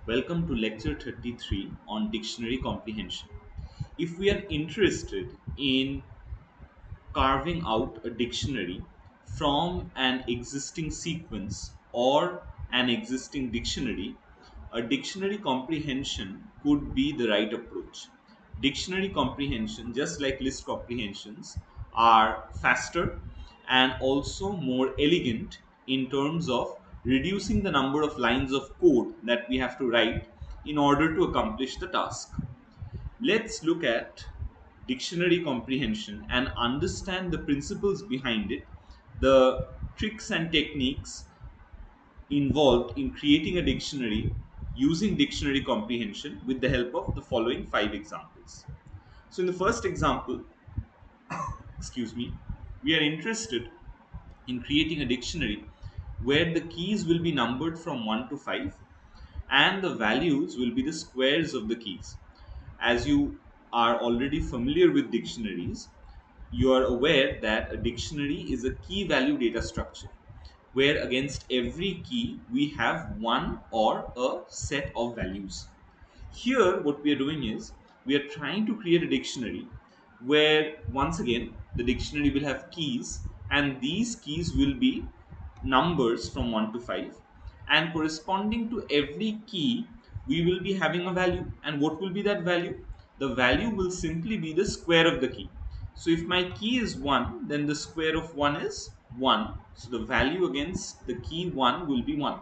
Welcome to lecture 33 on dictionary comprehension. If we are interested in carving out a dictionary from an existing sequence or an existing dictionary, a dictionary comprehension could be the right approach. Dictionary comprehension, just like list comprehensions, are faster and also more elegant in terms of reducing the number of lines of code that we have to write in order to accomplish the task. Let's look at dictionary comprehension and understand the principles behind it, the tricks and techniques involved in creating a dictionary using dictionary comprehension with the help of the following five examples. So, in the first example, excuse me, we are interested in creating a dictionary where the keys will be numbered from 1 to 5 and the values will be the squares of the keys. As you are already familiar with dictionaries, you are aware that a dictionary is a key value data structure where against every key we have one or a set of values. Here, what we are doing is we are trying to create a dictionary where once again the dictionary will have keys and these keys will be numbers from 1 to 5, and corresponding to every key we will be having a value. And what will be that value? The value will simply be the square of the key. So if my key is 1, then the square of 1 is 1. So the value against the key 1 will be 1.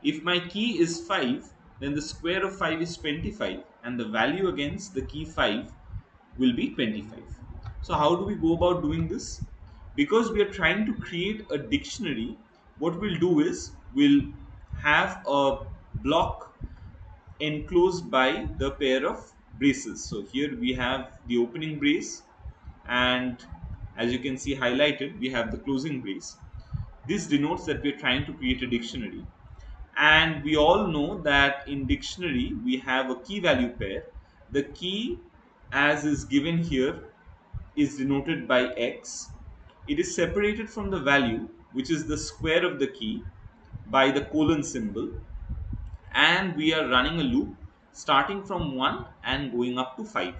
If my key is 5, then the square of 5 is 25 and the value against the key 5 will be 25. So how do we go about doing this? Because we are trying to create a dictionary, what we'll do is we'll have a block enclosed by the pair of braces. So here we have the opening brace, and as you can see highlighted, we have the closing brace. This denotes that we are trying to create a dictionary, and we all know that in dictionary we have a key value pair. The key, as is given here, is denoted by x. It is separated from the value, which is the square of the key, by the colon symbol, and we are running a loop starting from 1 and going up to 5.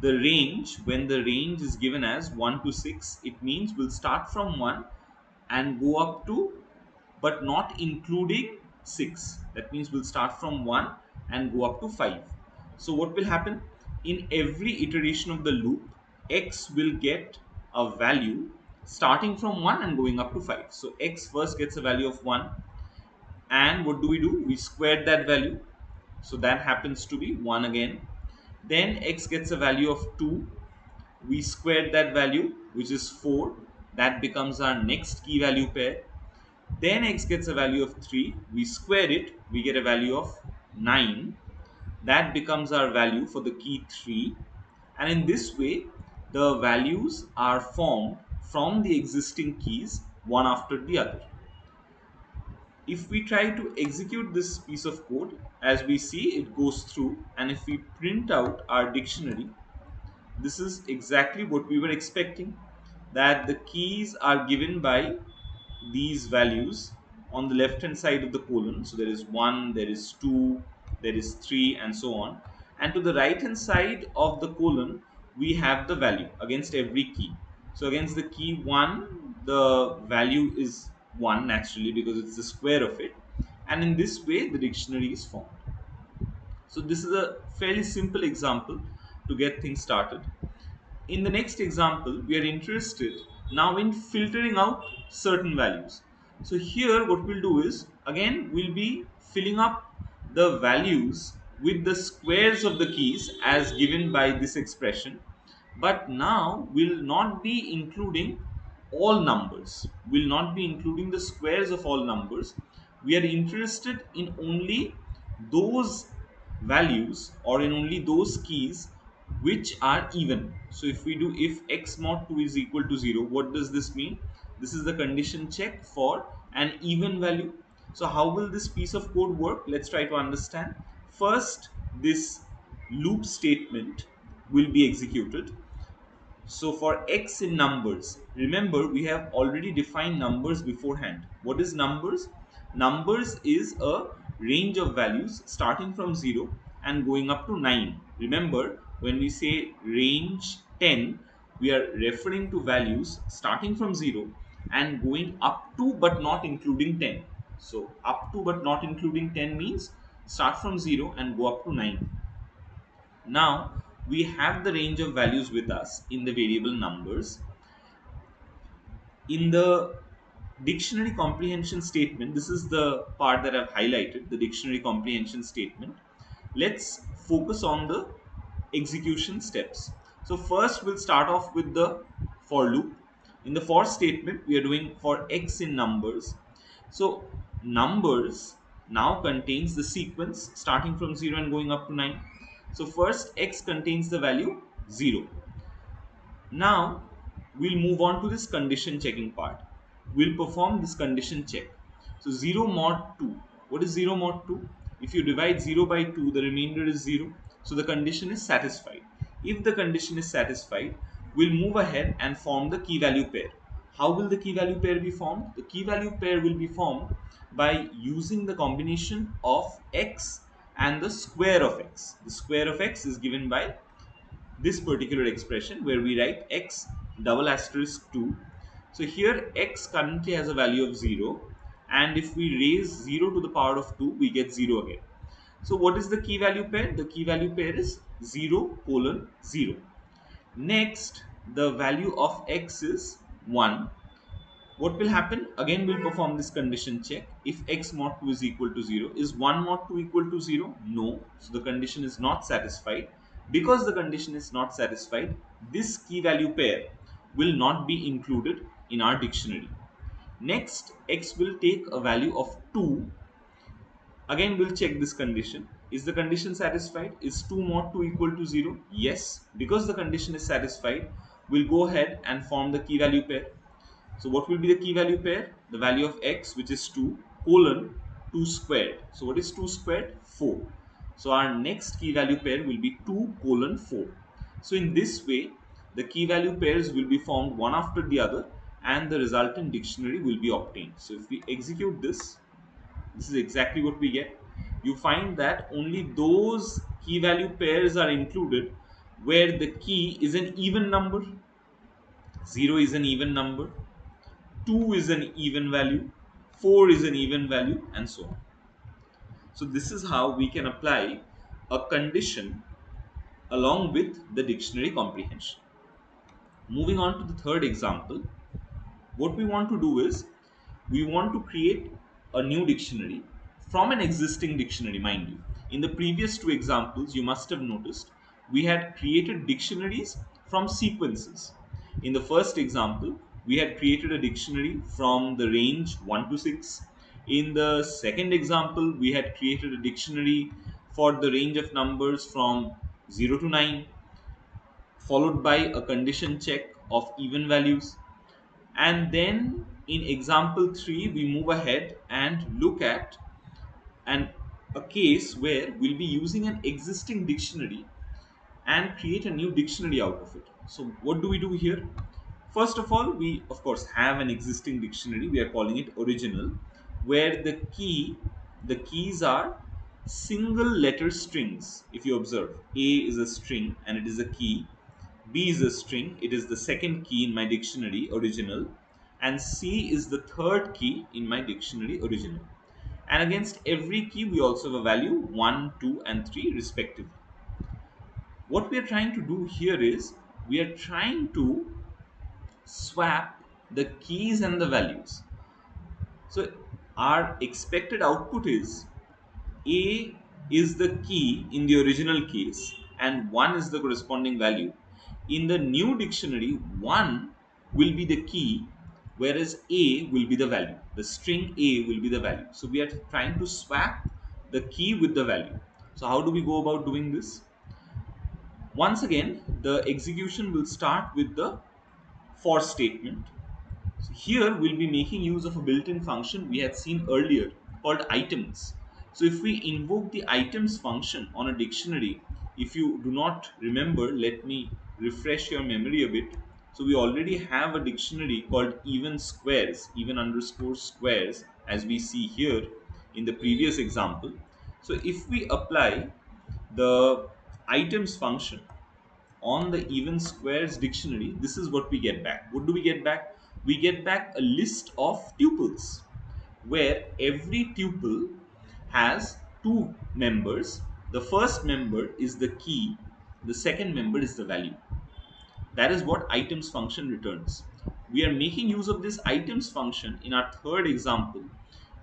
The range, when the range is given as 1 to 6, it means we'll start from 1 and go up to, but not including 6. That means we'll start from 1 and go up to 5. So what will happen? In every iteration of the loop, x will get a value starting from 1 and going up to 5. So x first gets a value of 1, and what do? We squared that value, so that happens to be 1 again. Then x gets a value of 2, we squared that value, which is 4. That becomes our next key value pair. Then x gets a value of 3, we square it, we get a value of 9. That becomes our value for the key 3. And in this way, the values are formed from the existing keys one after the other. If we try to execute this piece of code, as we see it goes through, and if we print out our dictionary, this is exactly what we were expecting, that the keys are given by these values on the left hand side of the colon. So there is 1, there is 2, there is 3, and so on. And to the right hand side of the colon, we have the value against every key. So against the key 1, the value is 1 naturally because it's the square of it. And in this way, the dictionary is formed. So this is a fairly simple example to get things started. In the next example, we are interested now in filtering out certain values. So here what we'll do is, again we'll be filling up the values with the squares of the keys as given by this expression, but now we'll not be including all numbers. We'll not be including the squares of all numbers. We are interested in only those values or in only those keys which are even. So if we do if x mod 2 is equal to 0, what does this mean? This is the condition check for an even value. So how will this piece of code work? Let's try to understand. First, this loop statement will be executed. So for x in numbers, remember we have already defined numbers beforehand. What is numbers? Numbers is a range of values starting from 0 and going up to 9. Remember, when we say range 10, we are referring to values starting from 0 and going up to but not including 10. So, up to but not including 10 means start from 0 and go up to 9. Now, we have the range of values with us in the variable numbers. In the dictionary comprehension statement, this is the part that I've highlighted, the dictionary comprehension statement. Let's focus on the execution steps. So first we'll start off with the for loop. In the for statement, we are doing for x in numbers. So numbers now contains the sequence starting from 0 and going up to 9. So first x contains the value 0. Now, we'll move on to this condition checking part. We'll perform this condition check. So, 0 mod 2. What is 0 mod 2? If you divide 0 by 2, the remainder is 0. So, the condition is satisfied. If the condition is satisfied, we'll move ahead and form the key value pair. How will the key value pair be formed? The key value pair will be formed by using the combination of x and the square of x. The square of x is given by this particular expression where we write x double asterisk 2. So here x currently has a value of 0, and if we raise 0 to the power of 2, we get 0 again. So what is the key value pair? The key value pair is 0 colon 0. Next, the value of x is 1. What will happen? Again, we'll perform this condition check. If x mod 2 is equal to 0, is 1 mod 2 equal to 0? No. So the condition is not satisfied. Because the condition is not satisfied, this key value pair will not be included in our dictionary. Next, x will take a value of 2. Again, we'll check this condition. Is the condition satisfied? Is 2 mod 2 equal to 0? Yes. Because the condition is satisfied, we'll go ahead and form the key value pair. So what will be the key value pair? The value of x, which is 2, colon 2 squared. So what is 2 squared? 4. So our next key value pair will be 2 colon 4. So in this way, the key value pairs will be formed one after the other and the resultant dictionary will be obtained. So if we execute this, this is exactly what we get. You find that only those key value pairs are included where the key is an even number, 0 is an even number, 2 is an even value, 4 is an even value, and so on. So this is how we can apply a condition along with the dictionary comprehension. Moving on to the third example, what we want to do is we want to create a new dictionary from an existing dictionary, mind you. In the previous two examples, you must have noticed we had created dictionaries from sequences. In the first example, we had created a dictionary from the range 1 to 6. In the second example, we had created a dictionary for the range of numbers from 0 to 9, followed by a condition check of even values. And then in example 3, we move ahead and look at an, a case where we'll be using an existing dictionary and create a new dictionary out of it. So what do we do here? First of all, we of course have an existing dictionary. We are calling it original, where the keys are single letter strings. If you observe, A is a string and it is a key. B is a string, it is the second key in my dictionary original, and C is the third key in my dictionary original. And against every key we also have a value 1, 2 and 3 respectively. What we are trying to do here is we are trying to swap the keys and the values. So our expected output is A is the key in the original case and 1 is the corresponding value. In the new dictionary, 1 will be the key, whereas A will be the value. The string A will be the value. So we are trying to swap the key with the value. So how do we go about doing this? Once again, the execution will start with the for statement. So here we'll be making use of a built-in function we had seen earlier called items. So if we invoke the items function on a dictionary, if you do not remember, let me refresh your memory a bit. So we already have a dictionary called even squares, even underscore squares, as we see here. in the previous example. So if we apply the items function on the even squares dictionary, this is what we get back. What do we get back? We get back a list of tuples where every tuple has two members. The first member is the key, the second member is the value. That is what items function returns. We are making use of this items function in our third example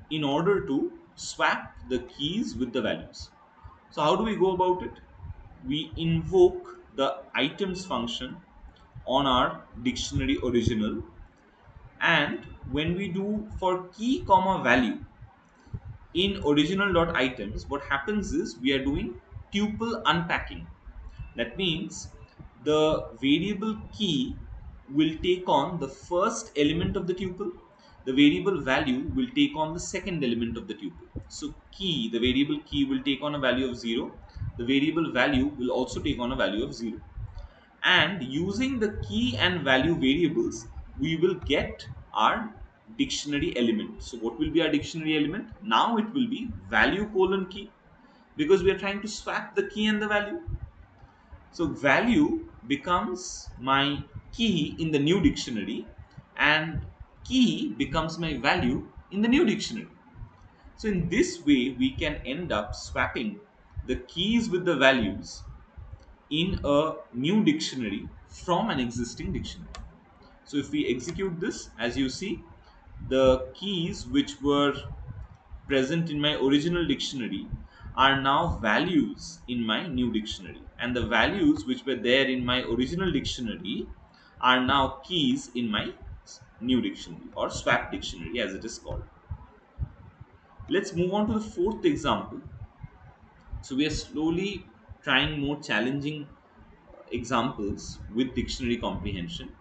in order to swap the keys with the values. So how do we go about it? We invoke the items function on our dictionary original, and when we do for key comma value in original.items, what happens is we are doing tuple unpacking. That means the variable key will take on the first element of the tuple, the variable value will take on the second element of the tuple. So key, the variable key will take on a value of 0, the variable value will also take on a value of 0. And using the key and value variables, we will get our dictionary element. So what will be our dictionary element? Now it will be value colon key, because we are trying to swap the key and the value. So value becomes my key in the new dictionary, and key becomes my value in the new dictionary. So in this way, we can end up swapping the keys with the values in a new dictionary from an existing dictionary. So if we execute this, as you see, the keys which were present in my original dictionary are now values in my new dictionary, and the values which were there in my original dictionary are now keys in my new dictionary, or swap dictionary as it is called. Let's move on to the fourth example. So we are slowly trying more challenging examples with dictionary comprehension.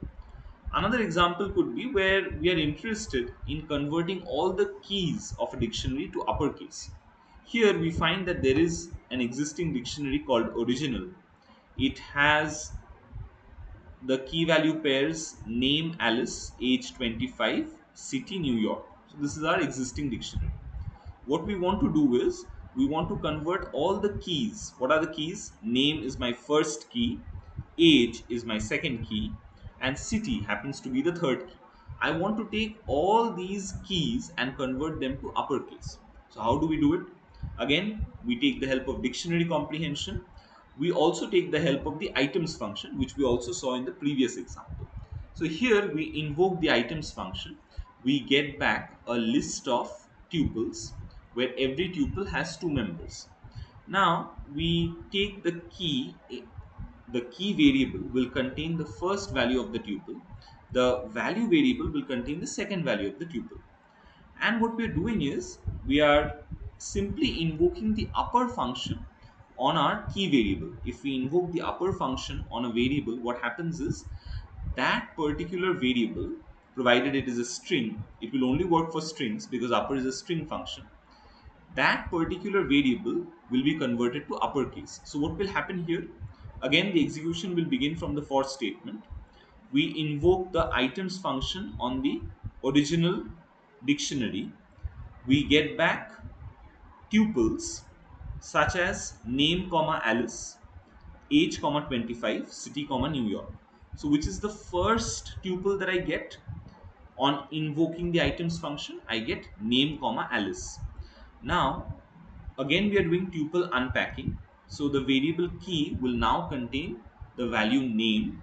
Another example could be where we are interested in converting all the keys of a dictionary to uppercase. Here we find that there is an existing dictionary called Original. It has the key value pairs name Alice, age 25, city New York. So this is our existing dictionary. What we want to do is we want to convert all the keys. What are the keys? Name is my first key, age is my second key, and city happens to be the third key. I want to take all these keys and convert them to uppercase. So how do we do it? Again, we take the help of dictionary comprehension. We also take the help of the items function, which we also saw in the previous example. So here we invoke the items function. We get back a list of tuples where every tuple has two members. Now we take the key variable will contain the first value of the tuple, the value variable will contain the second value of the tuple. And what we're doing is we are simply invoking the upper function on our key variable. If we invoke the upper function on a variable, what happens is that particular variable, provided it is a string, it will only work for strings because upper is a string function. That particular variable will be converted to uppercase. So what will happen here? Again, the execution will begin from the for statement. We invoke the items function on the original dictionary. We get back tuples such as name comma Alice, age comma 25, city comma New York. So which is the first tuple that I get on invoking the items function? I get name comma Alice. Now again we are doing tuple unpacking. So the variable key will now contain the value name.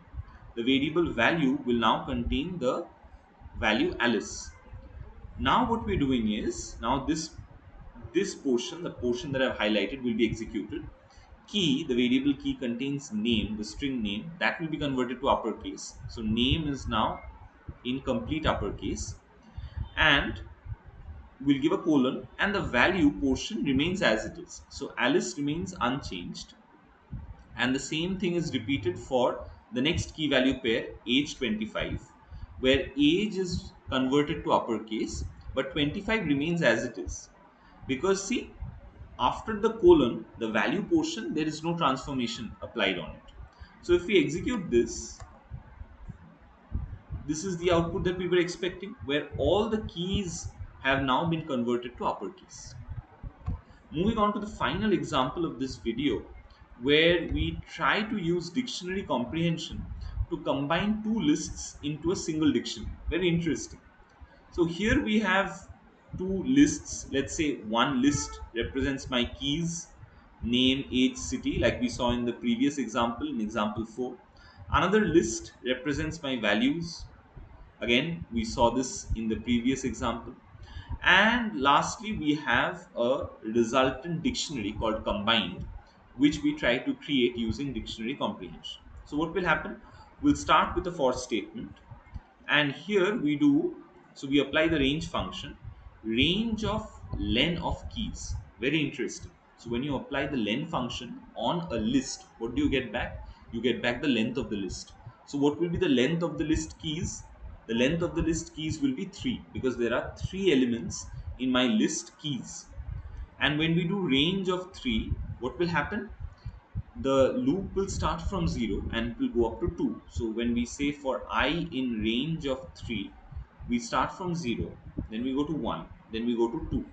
The variable value will now contain the value Alice. Now what we're doing is, now this portion, the portion that I've highlighted, will be executed. Key, the variable key contains name, the string name, that will be converted to uppercase. So name is now in complete uppercase, and we'll give a colon, and the value portion remains as it is. So Alice remains unchanged, and the same thing is repeated for the next key value pair, age 25, where age is converted to uppercase, but 25 remains as it is. Because see, after the colon, the value portion, there is no transformation applied on it. So if we execute this, this is the output that we were expecting, where all the keys have now been converted to uppercase. Moving on to the final example of this video, where we try to use dictionary comprehension to combine two lists into a single dictionary. Very interesting. So here we have two lists. Let's say one list represents my keys, name, age, city, like we saw in the previous example, in example 4. Another list represents my values. Again, we saw this in the previous example. And lastly, we have a resultant dictionary called combined, which we try to create using dictionary comprehension. So what will happen? We'll start with a for statement, and here we do, so we apply the range function, range of len of keys. Very interesting. So when you apply the len function on a list, what do you get back? You get back the length of the list. So what will be the length of the list keys? The length of the list keys will be 3, because there are 3 elements in my list keys. And when we do range of 3, what will happen? The loop will start from 0 and it will go up to 2. So when we say for I in range of 3, we start from 0, then we go to 1, then we go to 2.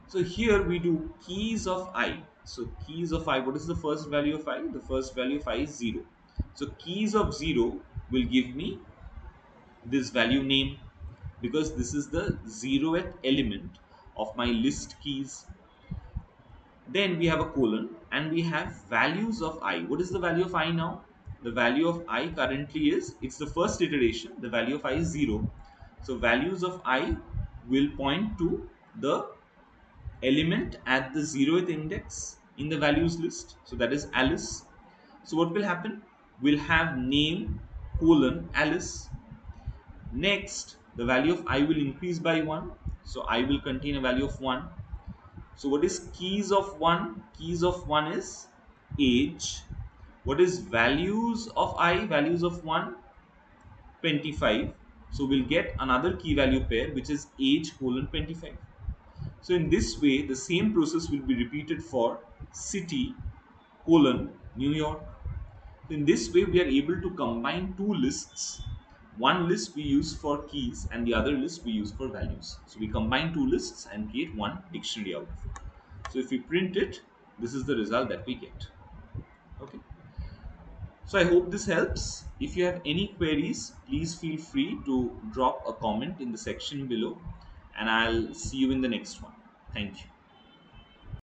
So here we do keys of I. So keys of I, what is the first value of I? The first value of I is 0. So keys of 0 will give me this value name, because this is the 0th element of my list keys. Then we have a colon and we have values of I. What is the value of I now? The value of I currently is, it's the first iteration, the value of I is 0. So values of I will point to the element at the 0th index in the values list. So that is Alice. So what will happen? We'll have name colon Alice. Next, the value of I will increase by 1. So I will contain a value of 1. So what is keys of 1? Keys of 1 is age. What is values of I? Values of 1? 25. So we'll get another key value pair, which is age colon 25. So in this way, the same process will be repeated for city colon New York. In this way, we are able to combine two lists. One list we use for keys and the other list we use for values. So we combine two lists and create one dictionary out of it. So if we print it, this is the result that we get. Okay. So I hope this helps. If you have any queries, please feel free to drop a comment in the section below, and I'll see you in the next one. Thank you.